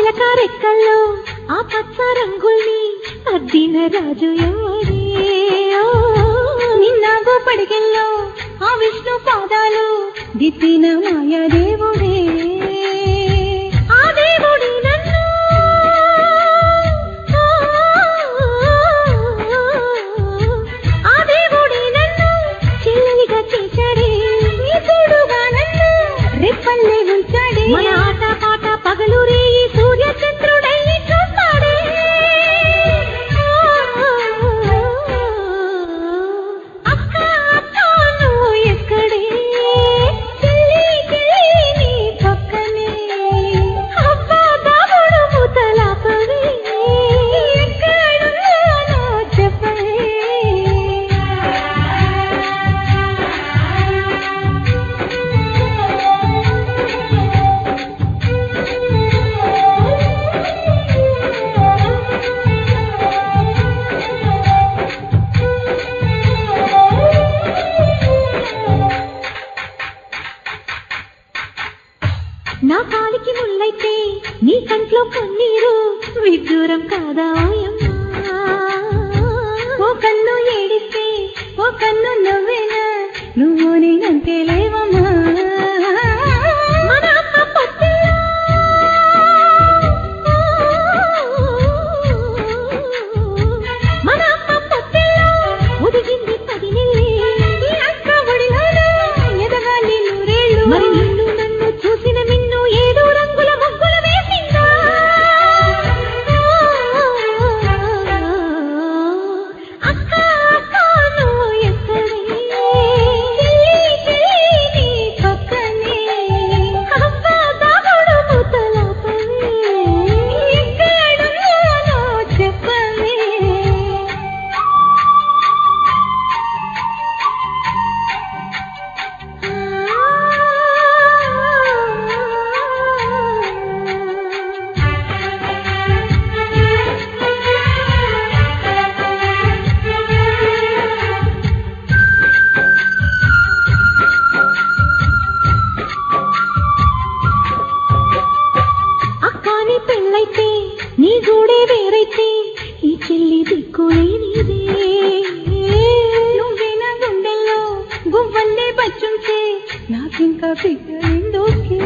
చిలక రెక్కల్లో ఆ పచ్చ రంగుల్ని అద్దిన రాజు ఎవరే? నిన్నాగో పడిగెల్లో ఆ విష్ణు పాదాలు దిద్దిన మాయాదేవుడే. ఆ దేవుడి నన్ను చెల్లిగా చేశాడే, తోడుగా నన్ను రెప్పల్లే ఉంచాడే. మన ఆట పాట పగలు రేయి సూర్య చంద్రుడయ్యి చూస్తాడే. అక్క అక్క నువ్వు ఎక్కడే? చెల్లి చెల్లి నీ పక్కనే. అబ్బా దాగుడు మూతలాపవే, ఎక్కడున్నానో చెప్పవే. నా కాలికి ముల్లైతే నీ కంట్లో కన్నీరు విడ్డూరం కాదా ఓయమ్మా? ఓ కన్ను ఏడిస్తే ఓ కన్ను నవ్వేనా, నువ్వు నేనంతే లేవమ్మా. మన అమ్మ పొత్తిలో మన అమ్మ పొత్తిలో ఒదిగింది 10 నెల్లి. ఈ అక్క ఒడిలోనే ఎదగాలి నూరేళ్ళు. మరి నిన్ను నన్ను చూసిన మిన్ను 7 రంగుల ముగ్గులు వేసిందా? అక్క అక్క నువ్వు ఎక్కడే? చెల్లి చెల్లి నీ పక్కనే. అబ్బా దాగుడు మూతలాపవే, ఎక్కడున్నానో చెప్పవే. అక్కాని పెళ్ళైతే నీ గూడే వేరైతే ఈ చెల్లి దిక్కులేనిదే. నువ్వే నా గుండెల్లో గువ్వల్లే బచ్చుంటే నాకింకా బిడ్డ ఎందుకే?